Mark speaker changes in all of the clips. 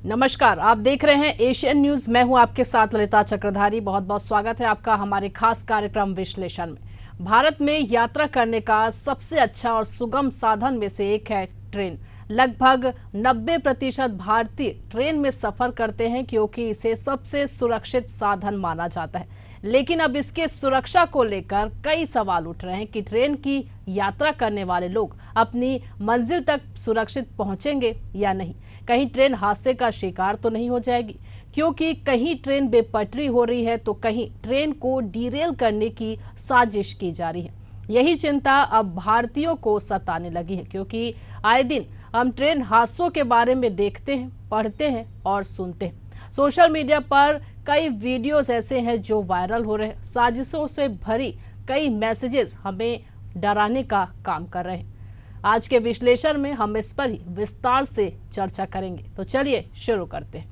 Speaker 1: नमस्कार, आप देख रहे हैं एशियन न्यूज। मैं हूं आपके साथ ललिता चक्रधारी। बहुत बहुत स्वागत है आपका हमारे खास कार्यक्रम विश्लेषण में। भारत में यात्रा करने का सबसे अच्छा और सुगम साधन में से एक है ट्रेन। लगभग 90% भारतीय ट्रेन में सफर करते हैं क्योंकि इसे सबसे सुरक्षित साधन माना जाता है। लेकिन अब इसके सुरक्षा को लेकर कई सवाल उठ रहे हैं कि ट्रेन की यात्रा करने वाले लोग अपनी मंजिल तक सुरक्षित पहुंचेंगे या नहीं। कहीं ट्रेन हादसे का शिकार तो नहीं हो जाएगी, क्योंकि कहीं ट्रेन बेपटरी हो रही है तो कहीं ट्रेन को डीरेल करने की साजिश की जा रही है। यही चिंता अब भारतीयों को सताने लगी है, क्योंकि आए दिन हम ट्रेन हादसों के बारे में देखते हैं, पढ़ते हैं और सुनते हैं। सोशल मीडिया पर कई वीडियोस ऐसे हैं जो वायरल हो रहे हैं। साजिशों से भरी कई मैसेजेस हमें डराने का काम कर रहे हैं। आज के विश्लेषण में हम इस पर ही विस्तार से चर्चा करेंगे, तो चलिए शुरू करते हैं।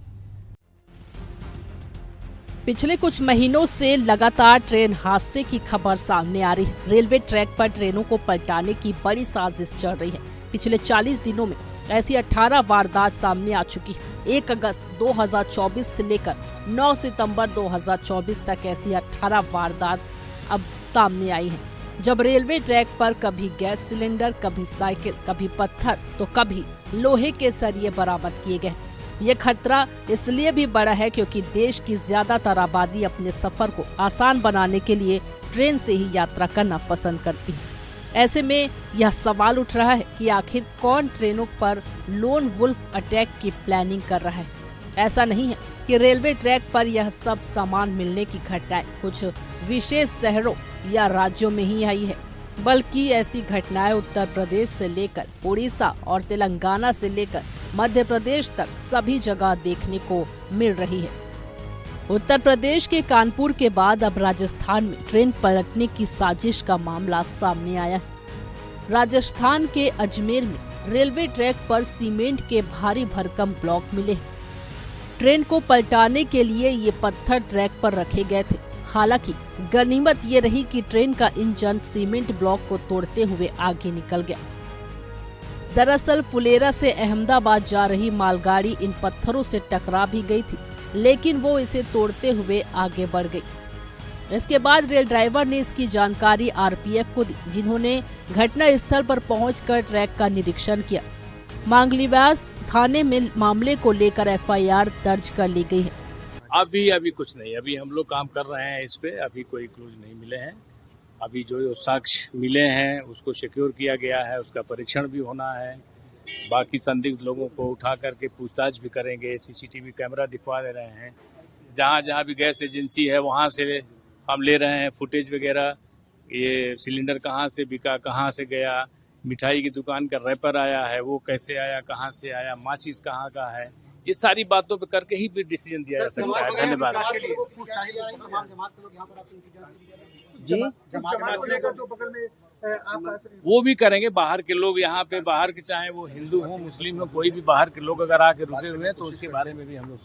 Speaker 1: पिछले कुछ महीनों से लगातार ट्रेन हादसे की खबर सामने आ रही है। रेलवे ट्रैक पर ट्रेनों को पलटाने की बड़ी साजिश चल रही है। पिछले 40 दिनों में ऐसी 18 वारदात सामने आ चुकी है। 1 अगस्त 2024 से लेकर 9 सितंबर 2024 तक ऐसी 18 वारदात अब सामने आई हैं। जब रेलवे ट्रैक पर कभी गैस सिलेंडर, कभी साइकिल, कभी पत्थर तो कभी लोहे के सरिये बरामद किए गए। ये खतरा इसलिए भी बड़ा है क्योंकि देश की ज्यादातर आबादी अपने सफर को आसान बनाने के लिए ट्रेन से ही यात्रा करना पसंद करती है। ऐसे में यह सवाल उठ रहा है कि आखिर कौन ट्रेनों पर लोन वुल्फ अटैक की प्लानिंग कर रहा है। ऐसा नहीं है कि रेलवे ट्रैक पर यह सब सामान मिलने की घटनाएं कुछ विशेष शहरों या राज्यों में ही आई है, बल्कि ऐसी घटनाएं उत्तर प्रदेश से लेकर उड़ीसा और तेलंगाना से लेकर मध्य प्रदेश तक सभी जगह देखने को मिल रही है। उत्तर प्रदेश के कानपुर के बाद अब राजस्थान में ट्रेन पलटने की साजिश का मामला सामने आया है। राजस्थान के अजमेर में रेलवे ट्रैक पर सीमेंट के भारी भरकम ब्लॉक मिले। ट्रेन को पलटाने के लिए ये पत्थर ट्रैक पर रखे गए थे। हालांकि गनीमत ये रही कि ट्रेन का इंजन सीमेंट ब्लॉक को तोड़ते हुए आगे निकल गया। दरअसल फुलेरा से अहमदाबाद जा रही मालगाड़ी इन पत्थरों से टकरा भी गई थी, लेकिन वो इसे तोड़ते हुए आगे बढ़ गई। इसके बाद रेल ड्राइवर ने इसकी जानकारी आरपीएफ को दी, जिन्होंने घटना स्थल पर पहुंचकर ट्रैक का निरीक्षण किया। मांगलीवास थाने में मामले को लेकर एफआईआर दर्ज कर ली गई है।
Speaker 2: अभी कुछ नहीं, अभी हम लोग काम कर रहे हैं इस पे। अभी कोई क्लूज नहीं मिले हैं। अभी जो साक्ष्य मिले हैं उसको सिक्योर किया गया है, उसका परीक्षण भी होना है। बाकी संदिग्ध लोगों को उठा करके पूछताछ भी करेंगे। सीसीटीवी कैमरा दिखवा दे रहे हैं। जहाँ भी गैस एजेंसी है वहाँ से हम ले रहे हैं फुटेज वगैरह। ये सिलेंडर कहाँ से बिका, कहाँ से गया, मिठाई की दुकान का रैपर आया है वो कैसे आया, कहाँ से आया, माचिस कहाँ का है, ये सारी बातों पे करके ही भी डिसीजन दिया जा सकता है। धन्यवाद जी। वो भी करेंगे। बाहर के लोग यहाँ पे, बाहर के चाहे वो हिंदू हो, मुस्लिम हो, कोई भी बाहर के लोग अगर आके रुके हुए हैं तो उसके बारे में भी हम लोग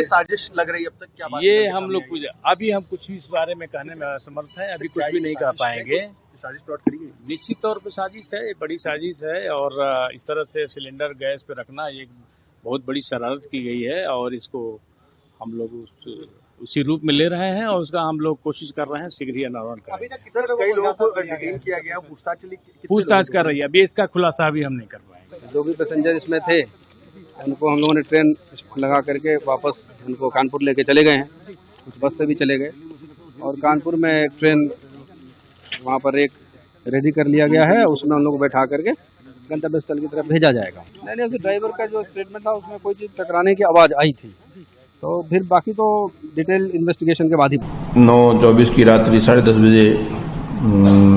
Speaker 3: साजिश लग रही है। अब तक क्या बात
Speaker 2: ये हम लोग अभी हम कुछ भी इस बारे में कहने में असमर्थ है। अभी कुछ भी नहीं कह पाएंगे।
Speaker 3: साजिश प्लॉट करी है,
Speaker 2: निश्चित तौर पे साजिश है, ये बड़ी साजिश है। और इस तरह से सिलेंडर गैस पे रखना ये बहुत बड़ी शरारत की गई है और इसको हम लोग उसी रूप में ले रहे हैं और उसका हम लोग कोशिश कर रहे हैं शीघ्र ही अनावरण करें।
Speaker 3: कई लोगों को डिटेन किया गया,
Speaker 2: पूछताछ कर रही है। अभी इसका खुलासा अभी हम नहीं कर पाएंगे।
Speaker 4: जो भी पैसेंजर इसमें थे उनको हम लोगों ने ट्रेन लगा करके वापस उनको कानपुर लेके चले गए हैं। कुछ बस से भी चले गए और कानपुर में एक ट्रेन वहाँ पर एक रेडी कर लिया गया है, उसमें हम लोग बैठा करके गंतव्य स्थल की तरफ भेजा जाएगा। नहीं, उस ड्राइवर का जो स्टेटमेंट था उसमें कोई चीज़ टकराने की आवाज़ आई थी, तो फिर बाकी तो डिटेल इन्वेस्टिगेशन के बाद ही।
Speaker 5: 9/24 की रात्रि 10:30 बजे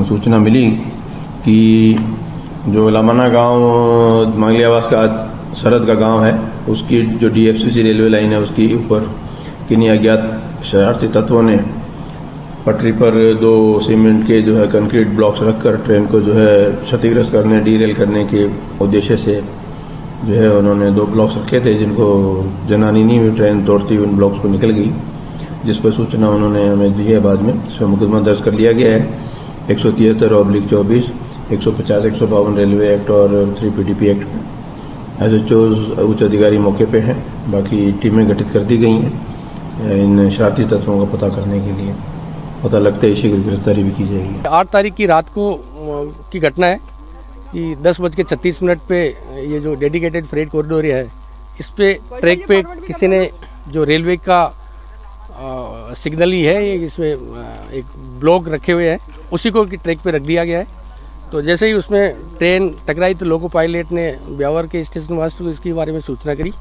Speaker 5: सूचना मिली कि जो लामाना गांव मांगली आवास का सरहद का गांव है, उसकी जो डीएफसीसी रेलवे लाइन है उसके ऊपर किन्हीं अज्ञात शरारती तत्वों ने पटरी पर 2 सीमेंट के जो है कंक्रीट ब्लॉक्स रखकर ट्रेन को जो है क्षतिग्रस्त करने, डीरेल करने के उद्देश्य से जो है उन्होंने 2 ब्लॉक्स रखे थे, जिनको जनानी नहीं हुई, ट्रेन तोड़ती हुई उन ब्लॉक्स को निकल गई, जिस पर सूचना उन्होंने हमें दी है। बाद में इसमें मुकदमा दर्ज कर लिया गया है 173/24, 150, 152 रेलवे एक्ट और 3 PDP एक्ट में। SHO उच्च अधिकारी मौके पे हैं। बाकी टीमें गठित कर दी गई हैं इन शरारती तत्वों का पता करने के लिए। पता लगता है शीघ्र गिरफ्तारी भी की जाएगी।
Speaker 6: 8 तारीख की रात को की घटना है कि 10:36 पे ये जो डेडिकेटेड फ्रेट कॉरिडोर है, इस पे ट्रैक पे किसी ने जो रेलवे का सिग्नल ही है, इसमें एक ब्लॉक रखे हुए हैं, उसी को ट्रैक पे रख दिया गया है। तो जैसे ही उसमें ट्रेन टकराई तो लोको पायलट ने ब्यावर के स्टेशन मास्टर को इसके बारे में सूचना करी।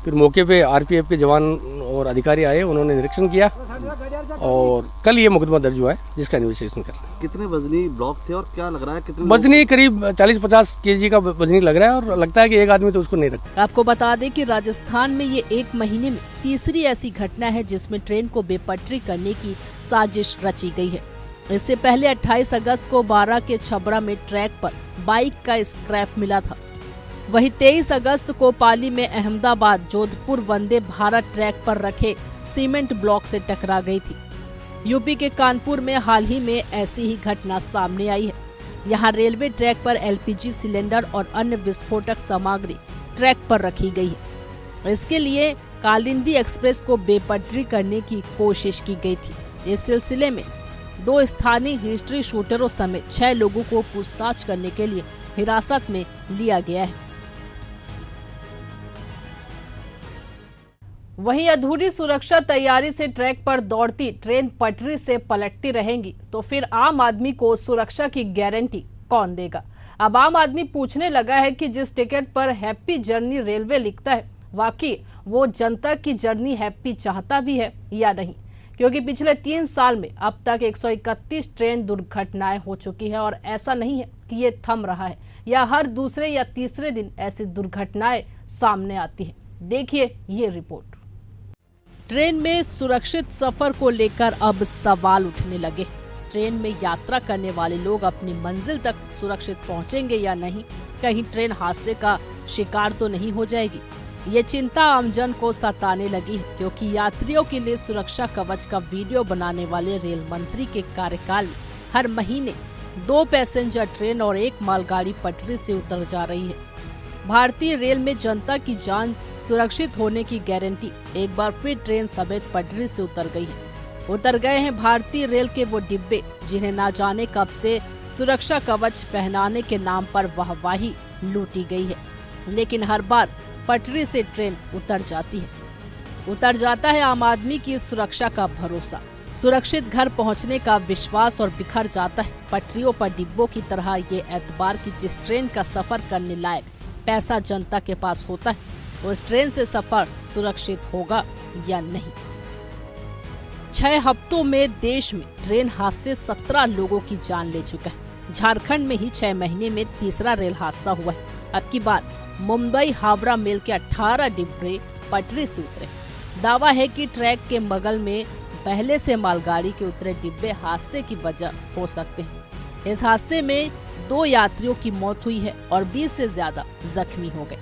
Speaker 6: फिर मौके पे RPF के जवान और अधिकारी आए, उन्होंने निरीक्षण किया और कल ये मुकदमा दर्ज हुआ है जिसका इन्वेस्टिगेशन कर रहे हैं।
Speaker 3: कितने वजनी ब्लॉक थे और क्या लग रहा है कितने
Speaker 6: वजनी करीब 40-50 kg का वजनी लग रहा है और लगता है कि एक आदमी तो उसको नहीं रखता।
Speaker 1: आपको बता दें कि राजस्थान में ये एक महीने में तीसरी ऐसी घटना है जिसमें ट्रेन को बेपटरी करने की साजिश रची गई है। इससे पहले 28 अगस्त को 12 के छबड़ा में ट्रैक पर बाइक का स्क्रैप मिला था। वहीं 23 अगस्त को पाली में अहमदाबाद जोधपुर वंदे भारत ट्रैक पर रखे सीमेंट ब्लॉक से टकरा गई थी। यूपी के कानपुर में हाल ही में ऐसी ही घटना सामने आई है। यहाँ रेलवे ट्रैक पर LPG सिलेंडर और अन्य विस्फोटक सामग्री ट्रैक पर रखी गई है। इसके लिए कालिंदी एक्सप्रेस को बेपटरी करने की कोशिश की गई थी। इस सिलसिले में 2 स्थानीय हिस्ट्री शूटरों समेत 6 लोगों को पूछताछ करने के लिए हिरासत में लिया गया है। वहीं अधूरी सुरक्षा तैयारी से ट्रैक पर दौड़ती ट्रेन पटरी से पलटती रहेंगी तो फिर आम आदमी को सुरक्षा की गारंटी कौन देगा? अब आम आदमी पूछने लगा है कि जिस टिकट पर हैप्पी जर्नी रेलवे लिखता है, वाकई वो जनता की जर्नी हैप्पी चाहता भी है या नहीं? क्योंकि पिछले 3 साल में अब तक 131 ट्रेन दुर्घटनाएं हो चुकी है और ऐसा नहीं है कि ये थम रहा है या हर दूसरे या तीसरे दिन ऐसी दुर्घटनाएं सामने आती है। देखिए ये रिपोर्ट। ट्रेन में सुरक्षित सफर को लेकर अब सवाल उठने लगे। ट्रेन में यात्रा करने वाले लोग अपनी मंजिल तक सुरक्षित पहुंचेंगे या नहीं? कहीं ट्रेन हादसे का शिकार तो नहीं हो जाएगी? ये चिंता आमजन को सताने लगी है, क्योंकि यात्रियों के लिए सुरक्षा कवच का वीडियो बनाने वाले रेल मंत्री के कार्यकाल में हर महीने 2 पैसेंजर ट्रेन और 1 मालगाड़ी पटरी से उतर जा रही है। भारतीय रेल में जनता की जान सुरक्षित होने की गारंटी एक बार फिर ट्रेन समेत पटरी से उतर गई है। उतर गए हैं भारतीय रेल के वो डिब्बे जिन्हें ना जाने कब से सुरक्षा कवच पहनाने के नाम पर वाहवाही लूटी गई है, लेकिन हर बार पटरी से ट्रेन उतर जाती है। उतर जाता है आम आदमी की सुरक्षा का भरोसा, सुरक्षित घर पहुंचने का विश्वास और बिखर जाता है पटरियों पर डिब्बों की तरह ये एतबार की जिस ट्रेन का सफर करने लायक पैसा जनता के पास होता है उस ट्रेन से सफर सुरक्षित होगा या नहीं। 6 हफ्तों में देश में ट्रेन हादसे 17 लोगों की जान ले चुका है। झारखंड में ही 6 महीने में तीसरा रेल हादसा हुआ है। अब की बार मुंबई हावड़ा मेल के 18 डिब्बे पटरी से उतरे। दावा है कि ट्रैक के बगल में पहले से मालगाड़ी के उतरे डिब्बे हादसे की वजह हो सकते हैं। इस हादसे में 2 यात्रियों की मौत हुई है और 20 से ज्यादा जख्मी हो गए।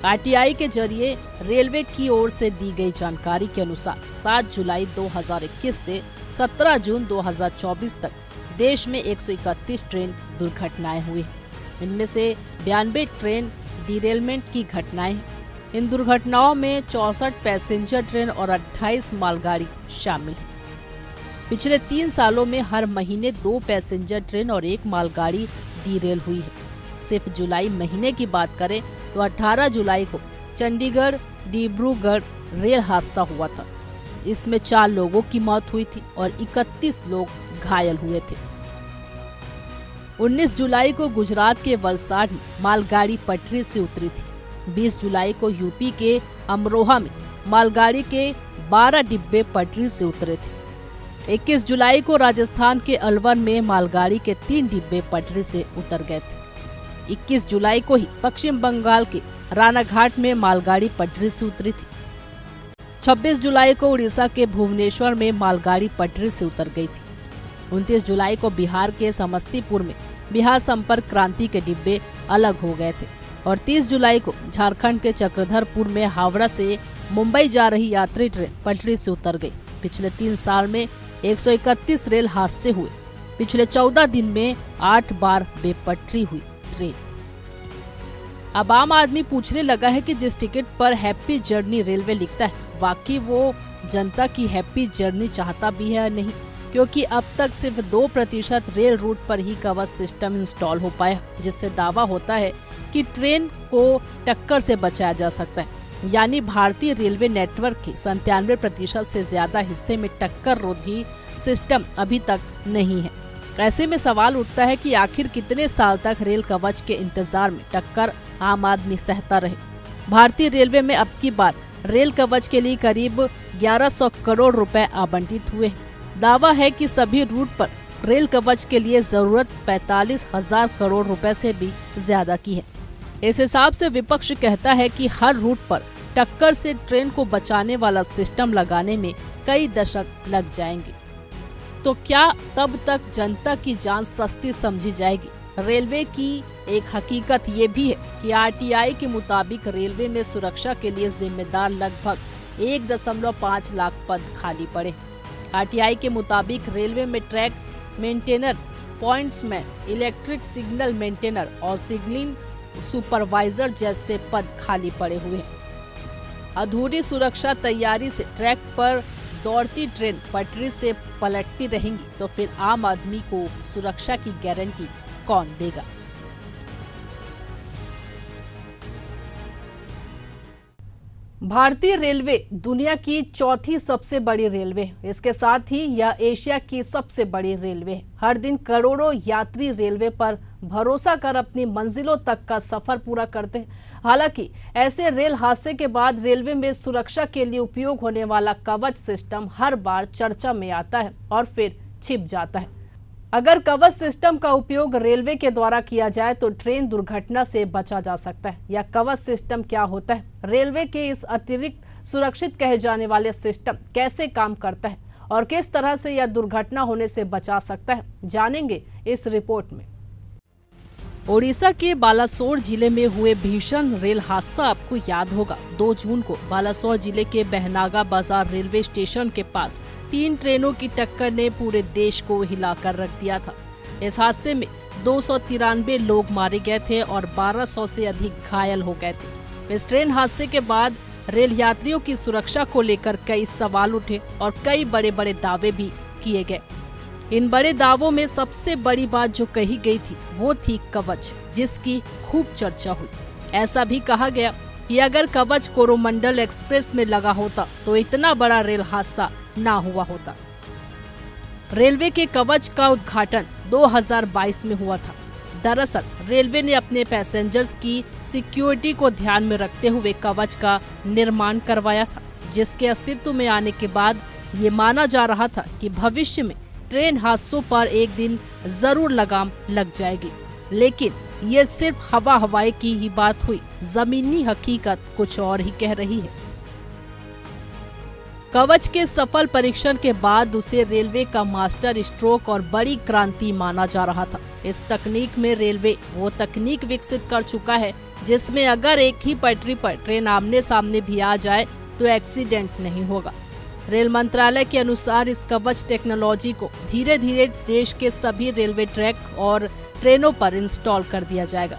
Speaker 1: RTI के जरिए रेलवे की ओर से दी गई जानकारी के अनुसार 7 जुलाई 2021 से 17 जून 2024 तक देश में 131 ट्रेन दुर्घटनाएं हुई। इनमें से 92 ट्रेन डिरेलमेंट की घटनाएं हैं। इन दुर्घटनाओं में 64 पैसेंजर ट्रेन और 28 मालगाड़ी शामिल है। पिछले 3 सालों में हर महीने 2 पैसेंजर ट्रेन और 1 मालगाड़ी डीरेल हुई है। सिर्फ जुलाई महीने की बात करें तो 18 जुलाई को चंडीगढ़ डिब्रूगढ़ रेल हादसा हुआ था। इसमें 4 लोगों की मौत हुई थी और 31 लोग घायल हुए थे। 19 जुलाई को गुजरात के वलसाड में मालगाड़ी पटरी से उतरी थी। 20 जुलाई को यूपी के अमरोहा में मालगाड़ी के 12 डिब्बे पटरी से उतरे थे। 21 जुलाई को राजस्थान के अलवर में मालगाड़ी के 3 डिब्बे पटरी से उतर गए थे। 21 जुलाई को ही पश्चिम बंगाल के रानाघाट में मालगाड़ी पटरी से उतरी थी। 26 जुलाई को उड़ीसा के भुवनेश्वर में मालगाड़ी पटरी से उतर गई थी। 29 जुलाई को बिहार के समस्तीपुर में बिहार संपर्क क्रांति के डिब्बे अलग हो गए थे और 30 जुलाई को झारखंड के चक्रधरपुर में हावड़ा से मुंबई जा रही यात्री ट्रेन पटरी से उतर गई। पिछले 3 साल में 131 रेल हादसे हुए। पिछले 14 दिन में 8 बार बेपटरी हुई ट्रेन। अब आम आदमी पूछने लगा है कि जिस टिकट पर हैप्पी जर्नी रेलवे लिखता है, वाकई वो जनता की हैप्पी जर्नी चाहता भी है या नहीं, क्योंकि अब तक सिर्फ 2% रेल रूट पर ही कवच सिस्टम इंस्टॉल हो पाया, जिससे दावा होता है कि ट्रेन को टक्कर से बचाया जा सकता है। यानी भारतीय रेलवे नेटवर्क के 97% से ज्यादा हिस्से में टक्कर रोधी सिस्टम अभी तक नहीं है। ऐसे में सवाल उठता है कि आखिर कितने साल तक रेल कवच के इंतजार में टक्कर आम आदमी सहता रहे। भारतीय रेलवे में अब की बार रेल कवच के लिए करीब 1100 करोड़ रुपए आवंटित हुए। दावा है कि सभी रूट पर रेल कवच के लिए जरूरत 45,000 करोड़ रुपए से भी ज्यादा की है। इस हिसाब से विपक्ष कहता है कि हर रूट पर टक्कर से ट्रेन को बचाने वाला सिस्टम लगाने में कई दशक लग जाएंगे। तो क्या तब तक जनता की जान सस्ती समझी जाएगी? रेलवे की एक हकीकत ये भी है कि आरटीआई के मुताबिक रेलवे में सुरक्षा के लिए जिम्मेदार लगभग 1.5 लाख पद खाली पड़े। आरटीआई के मुताबिक रेलवे में track maintainer, pointsman, electric signal maintainer और सिग्नलिंग सुपरवाइजर जैसे पद खाली पड़े हुए हैं। अधूरी सुरक्षा तैयारी से ट्रैक पर दौड़ती ट्रेन पटरी से पलटती रहेंगी, तो फिर आम आदमी को सुरक्षा की गारंटी कौन देगा? भारतीय रेलवे दुनिया की चौथी सबसे बड़ी रेलवे है। इसके साथ ही यह एशिया की सबसे बड़ी रेलवे है। हर दिन करोड़ों यात्री रेलवे पर भरोसा कर अपनी मंजिलों तक का सफर पूरा करते हैं। हालांकि ऐसे रेल हादसे के बाद रेलवे में सुरक्षा के लिए उपयोग होने वाला कवच सिस्टम हर बार चर्चा में आता है और फिर छिप जाता है। अगर कवच सिस्टम का उपयोग रेलवे के द्वारा किया जाए तो ट्रेन दुर्घटना से बचा जा सकता है। यह कवच सिस्टम क्या होता है? रेलवे के इस अतिरिक्त सुरक्षित कहे जाने वाले सिस्टम कैसे काम करता है और किस तरह से यह दुर्घटना होने से बचा सकता है, जानेंगे इस रिपोर्ट में। ओडिशा के बालासोर जिले में हुए भीषण रेल हादसा आपको याद होगा। 2 जून को बालासोर जिले के बहनागा बाजार रेलवे स्टेशन के पास 3 ट्रेनों की टक्कर ने पूरे देश को हिलाकर रख दिया था। इस हादसे में 293 लोग मारे गए थे और 1200 से अधिक घायल हो गए थे। इस ट्रेन हादसे के बाद रेल यात्रियों की सुरक्षा को लेकर कई सवाल उठे और कई बड़े बड़े दावे भी किए गए। इन बड़े दावों में सबसे बड़ी बात जो कही गई थी वो थी कवच, जिसकी खूब चर्चा हुई। ऐसा भी कहा गया कि अगर कवच कोरोमंडल एक्सप्रेस में लगा होता तो इतना बड़ा रेल हादसा ना हुआ होता। रेलवे के कवच का उद्घाटन 2022 में हुआ था। दरअसल रेलवे ने अपने पैसेंजर्स की सिक्योरिटी को ध्यान में रखते हुए कवच का निर्माण करवाया था, जिसके अस्तित्व में आने के बाद ये माना जा रहा था कि भविष्य में ट्रेन हादसों पर एक दिन जरूर लगाम लग जाएगी। लेकिन ये सिर्फ हवाई की ही बात हुई। जमीनी हकीकत कुछ और ही कह रही है। कवच के सफल परीक्षण के बाद उसे रेलवे का मास्टर स्ट्रोक और बड़ी क्रांति माना जा रहा था। इस तकनीक में रेलवे वो तकनीक विकसित कर चुका है जिसमें अगर एक ही पटरी पर ट्रेन आमने सामने भी आ जाए तो एक्सीडेंट नहीं होगा। रेल मंत्रालय के अनुसार इस कवच टेक्नोलॉजी को धीरे धीरे देश के सभी रेलवे ट्रैक और ट्रेनों पर इंस्टॉल कर दिया जाएगा।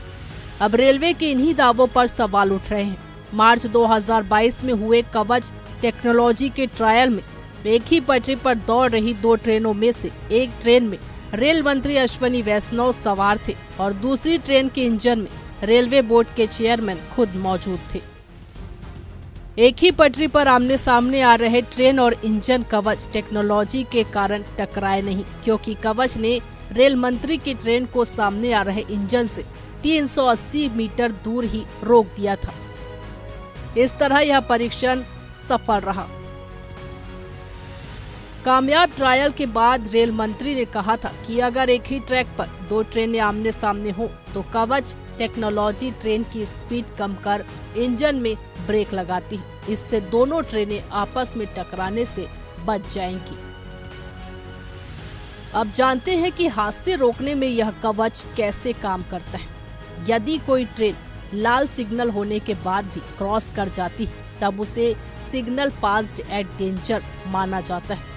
Speaker 1: अब रेलवे के इन्हीं दावों पर सवाल उठ रहे हैं। मार्च 2022 में हुए कवच टेक्नोलॉजी के ट्रायल में एक ही पटरी पर दौड़ रही 2 ट्रेनों में से एक ट्रेन में रेल मंत्री अश्विनी वैष्णव सवार थे और दूसरी ट्रेन के इंजन में रेलवे बोर्ड के चेयरमैन खुद मौजूद थे। एक ही पटरी पर आमने सामने आ रहे ट्रेन और इंजन कवच टेक्नोलॉजी के कारण टकराए नहीं, क्योंकि कवच ने रेल मंत्री की ट्रेन को सामने आ रहे इंजन से 380 मीटर दूर ही रोक दिया था। इस तरह यह परीक्षण सफल रहा। कामयाब ट्रायल के बाद रेल मंत्री ने कहा था कि अगर एक ही ट्रैक पर 2 ट्रेनें आमने सामने हो तो कवच टेक्नोलॉजी ट्रेन की स्पीड कम कर इंजन में ब्रेक लगाती है। इससे दोनों ट्रेनें आपस में टकराने से बच जाएंगी। अब जानते हैं कि हादसे रोकने में यह कवच कैसे काम करता है। यदि कोई ट्रेन लाल सिग्नल होने के बाद भी क्रॉस कर जाती है तब उसे सिग्नल पास्ड एट डेंजर माना जाता है।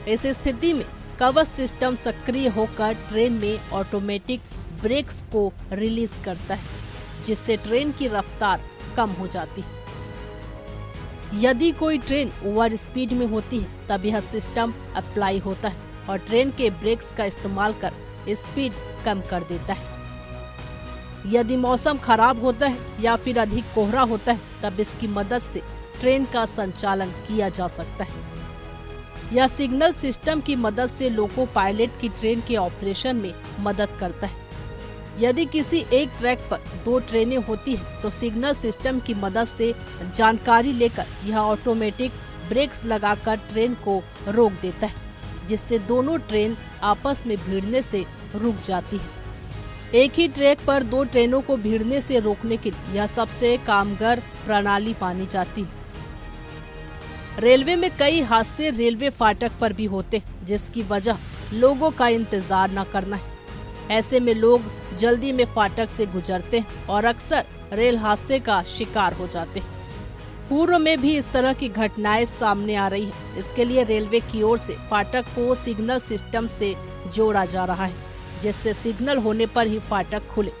Speaker 1: इस स्थिति में कवच सिस्टम सक्रिय होकर ट्रेन में ऑटोमेटिक ब्रेक्स को रिलीज करता है, जिससे ट्रेन की रफ्तार कम हो जाती है। यदि कोई ट्रेन ओवर स्पीड में होती है तब यह सिस्टम अप्लाई होता है और ट्रेन के ब्रेक्स का इस्तेमाल कर स्पीड कम कर देता है। यदि मौसम खराब होता है या फिर अधिक कोहरा होता है तब इसकी मदद से ट्रेन का संचालन किया जा सकता है। यह सिग्नल सिस्टम की मदद से लोको पायलट की ट्रेन के ऑपरेशन में मदद करता है। यदि किसी एक ट्रैक पर 2 ट्रेनें होती हैं तो सिग्नल सिस्टम की मदद से जानकारी लेकर यह ऑटोमेटिक ब्रेक्स लगाकर ट्रेन को रोक देता है, जिससे दोनों ट्रेन आपस में भिड़ने से रुक जाती है। एक ही ट्रैक पर 2 ट्रेनों को भिड़ने से रोकने के लिए यह सबसे कारगर प्रणाली मानी जाती है। रेलवे में कई हादसे रेलवे फाटक पर भी होते हैं, जिसकी वजह लोगों का इंतजार न करना है। ऐसे में लोग जल्दी में फाटक से गुजरते हैं और अक्सर रेल हादसे का शिकार हो जाते हैं। पूर्व में भी इस तरह की घटनाएं सामने आ रही है। इसके लिए रेलवे की ओर से फाटक को सिग्नल सिस्टम से जोड़ा जा रहा है, जिससे सिग्नल होने पर ही फाटक खुले।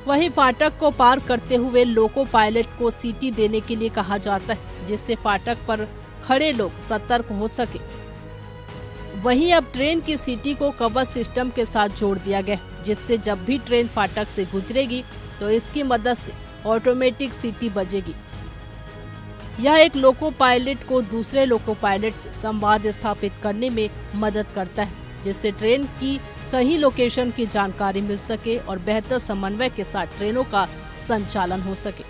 Speaker 1: वहीं फाटक को पार करते हुए लोको पायलट को सीटी देने के लिए कहा जाता है, जिससे फाटक पर खड़े लोग सतर्क हो सके। वहीं अब ट्रेन की सीटी को कवच सिस्टम के साथ जोड़ दिया गया, जिससे जब भी ट्रेन फाटक से गुजरेगी तो इसकी मदद से ऑटोमेटिक सीटी बजेगी। यह एक लोको पायलट को दूसरे लोको पायलट से संवाद स्थापित करने में मदद करता है, जिससे ट्रेन की सही लोकेशन की जानकारी मिल सके और बेहतर समन्वय के साथ ट्रेनों का संचालन हो सके।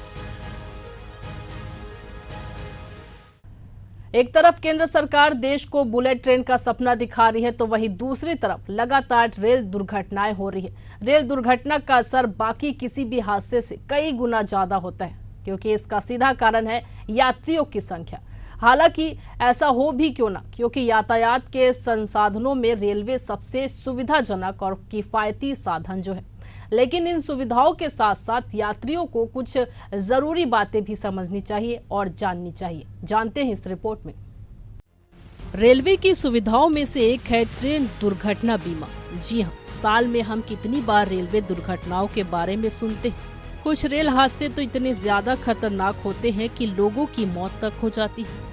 Speaker 1: एक तरफ केंद्र सरकार देश को बुलेट ट्रेन का सपना दिखा रही है, तो वहीं दूसरी तरफ लगातार रेल दुर्घटनाएं हो रही है। रेल दुर्घटना का असर बाकी किसी भी हादसे से कई गुना ज्यादा होता है, क्योंकि इसका सीधा कारण है यात्रियों की संख्या। हालांकि ऐसा हो भी क्यों ना, क्योंकि यातायात के संसाधनों में रेलवे सबसे सुविधाजनक और किफायती साधन जो है, लेकिन इन सुविधाओं के साथ साथ यात्रियों को कुछ जरूरी बातें भी समझनी चाहिए और जाननी चाहिए। जानते हैं इस रिपोर्ट में। रेलवे की सुविधाओं में से एक है ट्रेन दुर्घटना बीमा। जी हाँ, साल में हम कितनी बार रेलवे दुर्घटनाओं के बारे में सुनते हैं। कुछ रेल हादसे तो इतने ज्यादा खतरनाक होते हैं कि लोगों की मौत तक हो जाती है।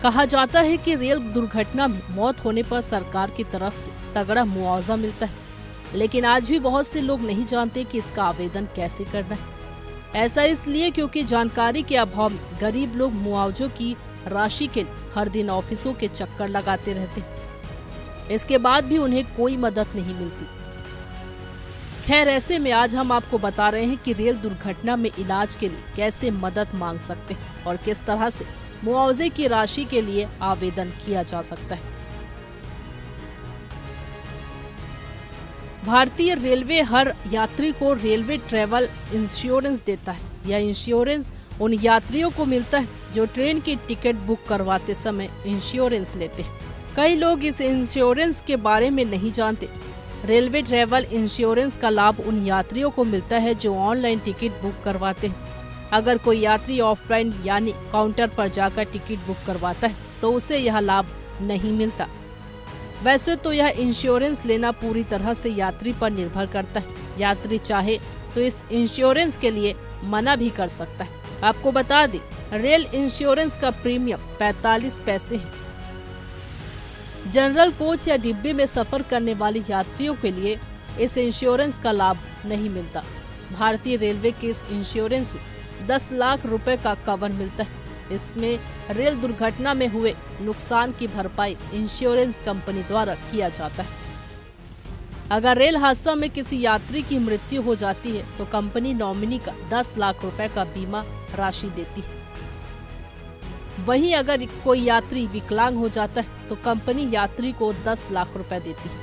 Speaker 1: कहा जाता है कि रेल दुर्घटना में मौत होने पर सरकार की तरफ से तगड़ा मुआवजा मिलता है, लेकिन आज भी बहुत से लोग नहीं जानते कि इसका आवेदन कैसे करना है। ऐसा इसलिए क्योंकि जानकारी के अभाव में गरीब लोग मुआवजों की राशि के लिए हर दिन ऑफिसों के चक्कर लगाते रहते हैं। इसके बाद भी उन्हें कोई मदद नहीं मिलती। खैर, ऐसे में आज हम आपको बता रहे हैं कि रेल दुर्घटना में इलाज के लिए कैसे मदद मांग सकते हैं और किस तरह से मुआवजे की राशि के लिए आवेदन किया जा सकता है। भारतीय रेलवे हर यात्री को रेलवे ट्रैवल इंश्योरेंस देता है। यह इंश्योरेंस उन यात्रियों को मिलता है जो ट्रेन की टिकट बुक करवाते समय इंश्योरेंस लेते हैं। कई लोग इस इंश्योरेंस के बारे में नहीं जानते। रेलवे ट्रैवल इंश्योरेंस का लाभ उन यात्रियों को मिलता है जो ऑनलाइन टिकट बुक करवाते हैं। अगर कोई यात्री ऑफलाइन यानी काउंटर पर जाकर टिकट बुक करवाता है तो उसे यह लाभ नहीं मिलता। वैसे तो यह इंश्योरेंस लेना पूरी तरह से यात्री पर निर्भर करता है। यात्री चाहे तो इस इंश्योरेंस के लिए मना भी कर सकता है। आपको बता दें, रेल इंश्योरेंस का प्रीमियम 45 पैसे है। जनरल कोच या डिब्बे में सफर करने वाले यात्रियों के लिए इस इंश्योरेंस का लाभ नहीं मिलता। भारतीय रेलवे के इस इंश्योरेंस से 10 लाख रुपए का कवर मिलता है। इसमें रेल दुर्घटना में हुए नुकसान की भरपाई इंश्योरेंस कंपनी द्वारा किया जाता है। अगर रेल हादसा में किसी यात्री की मृत्यु हो जाती है तो कंपनी नॉमिनी का 10 लाख रुपए का बीमा राशि देती है। वहीं अगर कोई यात्री विकलांग हो जाता है तो कंपनी यात्री को 10 लाख रुपए देती है।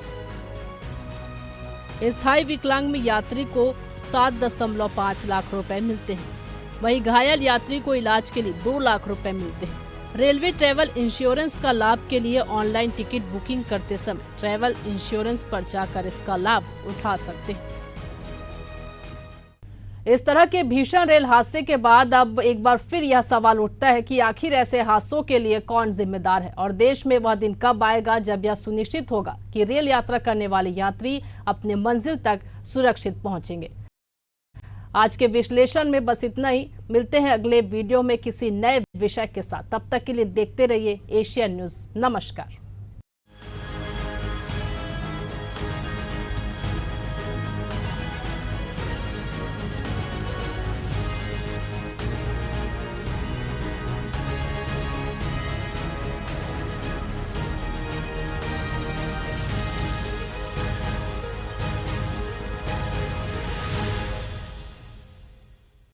Speaker 1: स्थायी विकलांग में यात्री को 7.5 लाख रुपए मिलते हैं। वहीं घायल यात्री को इलाज के लिए 2 लाख रुपए मिलते हैं। रेलवे ट्रैवल इंश्योरेंस का लाभ के लिए ऑनलाइन टिकट बुकिंग करते समय ट्रैवल इंश्योरेंस पर जाकर इसका लाभ उठा सकते हैं। इस तरह के भीषण रेल हादसे के बाद अब एक बार फिर यह सवाल उठता है कि आखिर ऐसे हादसों के लिए कौन जिम्मेदार है और देश में वह दिन कब आएगा जब यह सुनिश्चित होगा कि रेल यात्रा करने वाले यात्री अपने मंजिल तक सुरक्षित पहुंचेंगे। आज के विश्लेषण में बस इतना ही। मिलते हैं अगले वीडियो में किसी नए विषय के साथ। तब तक के लिए देखते रहिए एशियन न्यूज। नमस्कार।